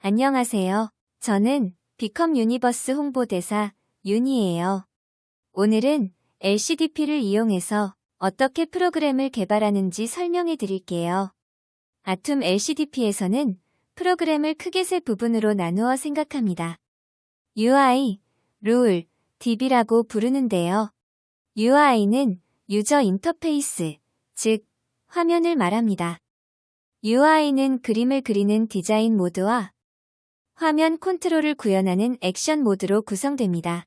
안녕하세요. 저는 비컴 유니버스 홍보대사 윤희예요. 오늘은 LCDP를 이용해서 어떻게 프로그램을 개발하는지 설명해 드릴게요. 아툼 LCDP에서는 프로그램을 크게 세 부분으로 나누어 생각합니다. UI, 룰, DB라고 부르는데요. UI는 유저 인터페이스, 즉 화면을 말합니다. UI는 그림을 그리는 디자인 모드와 화면 컨트롤을 구현하는 액션 모드로 구성됩니다.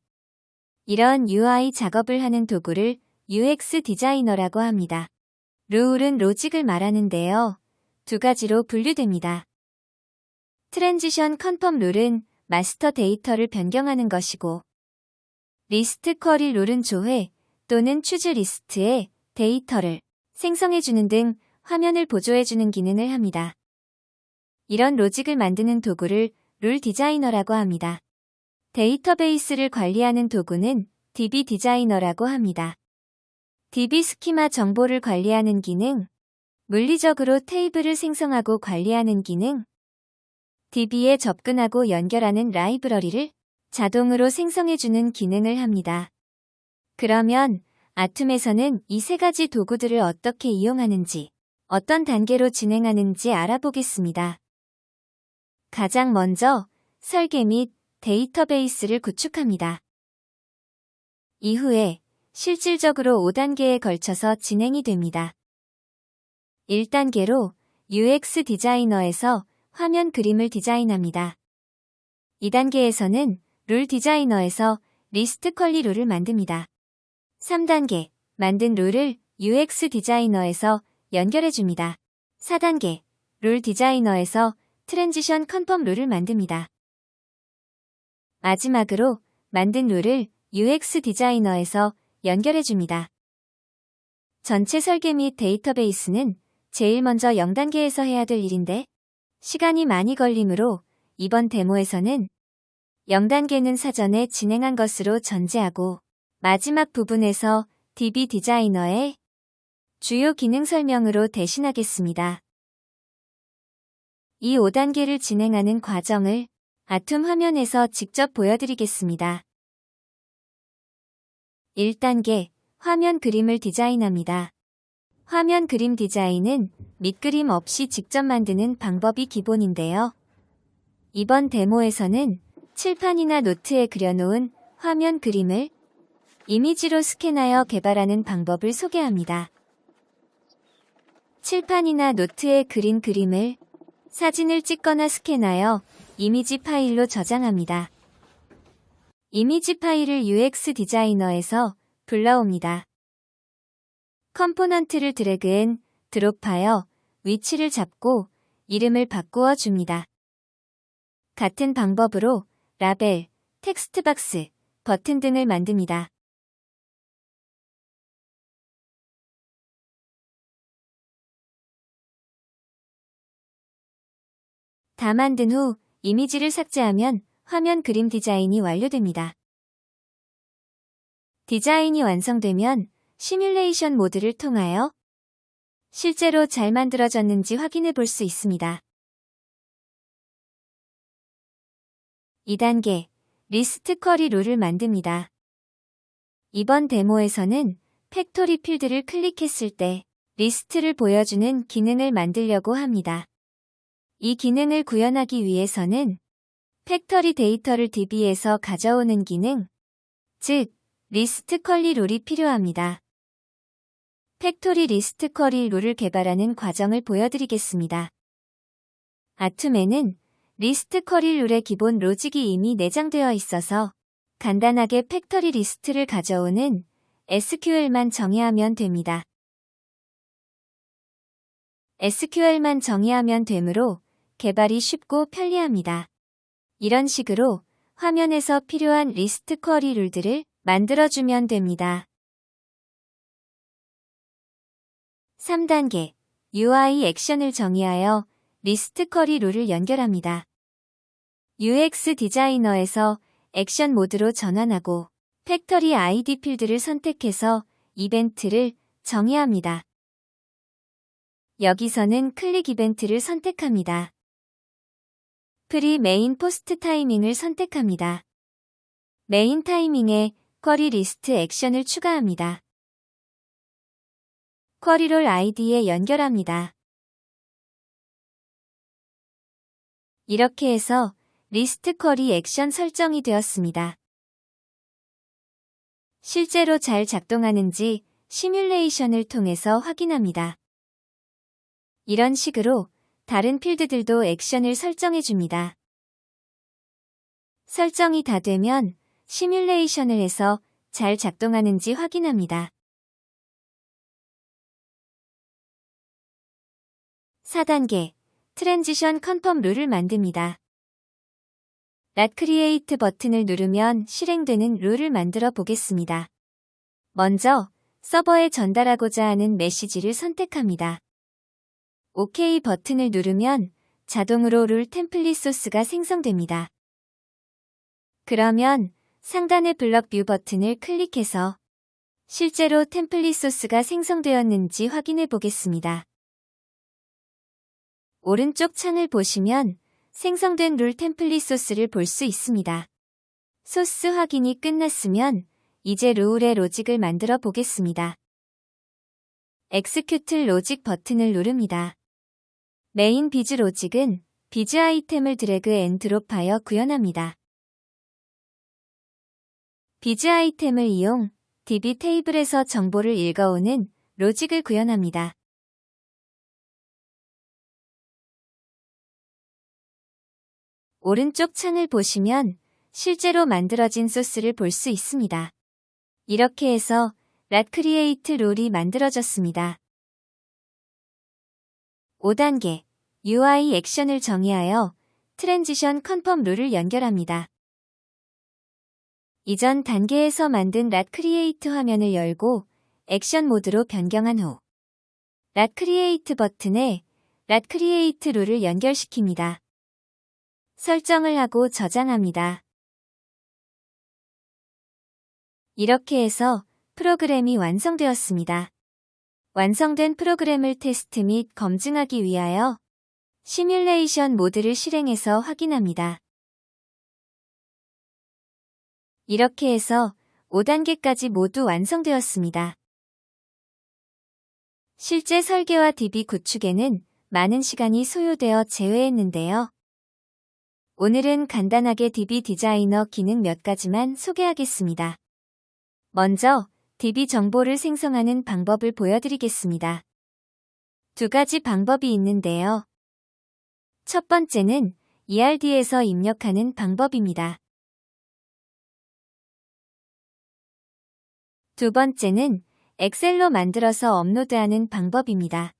이런 UI 작업을 하는 도구를 UX 디자이너라고 합니다. 룰은 로직을 말하는데요. 두 가지로 분류됩니다. 트랜지션 컨펌 룰은 마스터 데이터를 변경하는 것이고, 리스트 쿼리 룰은 조회 또는 추즈 리스트에 데이터를 생성해주는 등 화면을 보조해주는 기능을 합니다. 이런 로직을 만드는 도구를 룰 디자이너라고 합니다. 데이터베이스를 관리하는 도구는 DB 디자이너라고 합니다. DB 스키마 정보를 관리하는 기능, 물리적으로 테이블을 생성하고 관리하는 기능, DB에 접근하고 연결하는 라이브러리를 자동으로 생성해주는 기능을 합니다. 그러면 아툼에서는 이 세 가지 도구들을 어떻게 이용하는지, 어떤 단계로 진행하는지 알아보겠습니다. 가장 먼저 설계 및 데이터베이스를 구축합니다. 이후에 실질적으로 5단계에 걸쳐서 진행이 됩니다. 1단계로 UX 디자이너에서 화면 그림을 디자인합니다. 2단계에서는 룰 디자이너에서 리스트 퀄리 룰을 만듭니다. 3단계, 만든 룰을 UX 디자이너에서 연결해줍니다. 4단계, 룰 디자이너에서 트랜지션 컨펌 룰을 만듭니다. 마지막으로 만든 룰을 UX 디자이너에서 연결해줍니다. 전체 설계 및 데이터베이스는 제일 먼저 0단계에서 해야 될 일인데 시간이 많이 걸리므로 이번 데모에서는 0단계는 사전에 진행한 것으로 전제하고 마지막 부분에서 DB 디자이너의 주요 기능 설명으로 대신하겠습니다. 이 5단계를 진행하는 과정을 아툼 화면에서 직접 보여드리겠습니다. 1단계, 화면 그림을 디자인합니다. 화면 그림 디자인은 밑그림 없이 직접 만드는 방법이 기본인데요. 이번 데모에서는 칠판이나 노트에 그려놓은 화면 그림을 이미지로 스캔하여 개발하는 방법을 소개합니다. 칠판이나 노트에 그린 그림을 사진을 찍거나 스캔하여 이미지 파일로 저장합니다. 이미지 파일을 UX 디자이너에서 불러옵니다. 컴포넌트를 드래그 앤 드롭하여 위치를 잡고 이름을 바꾸어 줍니다. 같은 방법으로 라벨, 텍스트 박스, 버튼 등을 만듭니다. 다 만든 후 이미지를 삭제하면 화면 그림 디자인이 완료됩니다. 디자인이 완성되면 시뮬레이션 모드를 통하여 실제로 잘 만들어졌는지 확인해 볼 수 있습니다. 2단계, 리스트 쿼리 룰을 만듭니다. 이번 데모에서는 팩토리 필드를 클릭했을 때 리스트를 보여주는 기능을 만들려고 합니다. 이 기능을 구현하기 위해서는 팩터리 데이터를 DB에서 가져오는 기능, 즉 리스트 쿼리 룰이 필요합니다. 팩토리 리스트 쿼리 룰을 개발하는 과정을 보여드리겠습니다. 아툼에는 리스트 쿼리 룰의 기본 로직이 이미 내장되어 있어서 간단하게 팩터리 리스트를 가져오는 SQL만 정의하면 됩니다. SQL만 정의하면 되므로 개발이 쉽고 편리합니다. 이런 식으로 화면에서 필요한 리스트 쿼리 룰들을 만들어주면 됩니다. 3단계, UI 액션을 정의하여 리스트 쿼리 룰을 연결합니다. UX 디자이너에서 액션 모드로 전환하고 팩터리 ID 필드를 선택해서 이벤트를 정의합니다. 여기서는 클릭 이벤트를 선택합니다. 프리 메인 포스트 타이밍을 선택합니다. 메인 타이밍에 쿼리 리스트 액션을 추가합니다. 쿼리롤 아이디에 연결합니다. 이렇게 해서 리스트 쿼리 액션 설정이 되었습니다. 실제로 잘 작동하는지 시뮬레이션을 통해서 확인합니다. 이런 식으로 다른 필드들도 액션을 설정해 줍니다. 설정이 다 되면 시뮬레이션을 해서 잘 작동하는지 확인합니다. 4단계 트랜지션 컨펌 룰을 만듭니다. Lat Create 버튼을 누르면 실행되는 룰을 만들어 보겠습니다. 먼저 서버에 전달하고자 하는 메시지를 선택합니다. OK 버튼을 누르면 자동으로 룰 템플릿 소스가 생성됩니다. 그러면 상단의 블럭 뷰 버튼을 클릭해서 실제로 템플릿 소스가 생성되었는지 확인해 보겠습니다. 오른쪽 창을 보시면 생성된 룰 템플릿 소스를 볼 수 있습니다. 소스 확인이 끝났으면 이제 룰의 로직을 만들어 보겠습니다. Execute 로직 버튼을 누릅니다. 메인 비즈 로직은 비즈 아이템을 드래그 앤 드롭하여 구현합니다. 비즈 아이템을 이용 DB 테이블에서 정보를 읽어오는 로직을 구현합니다. 오른쪽 창을 보시면 실제로 만들어진 소스를 볼 수 있습니다. 이렇게 해서 Lat Create 룰이 만들어졌습니다. 5단계 UI 액션을 정의하여 트랜지션 컨펌 룰을 연결합니다. 이전 단계에서 만든 Lat Create 화면을 열고 액션 모드로 변경한 후 Lat Create 버튼에 Lat Create 룰을 연결시킵니다. 설정을 하고 저장합니다. 이렇게 해서 프로그램이 완성되었습니다. 완성된 프로그램을 테스트 및 검증하기 위하여 시뮬레이션 모드를 실행해서 확인합니다. 이렇게 해서 5단계까지 모두 완성되었습니다. 실제 설계와 DB 구축에는 많은 시간이 소요되어 제외했는데요. 오늘은 간단하게 DB 디자이너 기능 몇 가지만 소개하겠습니다. 먼저 DB 정보를 생성하는 방법을 보여드리겠습니다. 두 가지 방법이 있는데요. 첫 번째는 ERD에서 입력하는 방법입니다. 두 번째는 엑셀로 만들어서 업로드하는 방법입니다.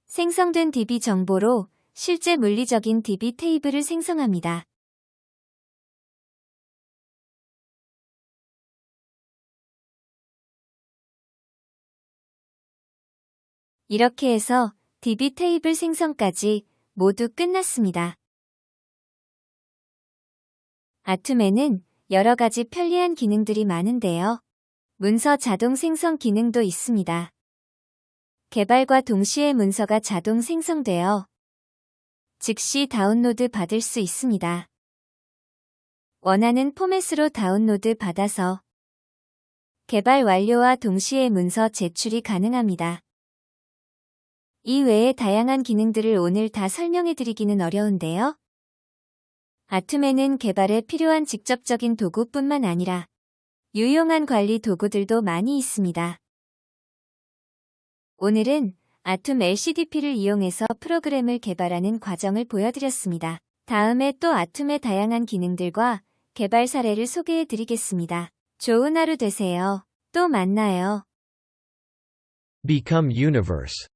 생성된 DB 정보로 실제 물리적인 DB 테이블을 생성합니다. 이렇게 해서 DB 테이블 생성까지 모두 끝났습니다. 아툼에는 여러 가지 편리한 기능들이 많은데요. 문서 자동 생성 기능도 있습니다. 개발과 동시에 문서가 자동 생성되어 즉시 다운로드 받을 수 있습니다. 원하는 포맷으로 다운로드 받아서 개발 완료와 동시에 문서 제출이 가능합니다. 이 외에 다양한 기능들을 오늘 다 설명해드리기는 어려운데요. 아툼에는 개발에 필요한 직접적인 도구뿐만 아니라 유용한 관리 도구들도 많이 있습니다. 오늘은 아툼 LCDP를 이용해서 프로그램을 개발하는 과정을 보여드렸습니다. 다음에 또 아툼의 다양한 기능들과 개발 사례를 소개해드리겠습니다. 좋은 하루 되세요. 또 만나요. Become Universe.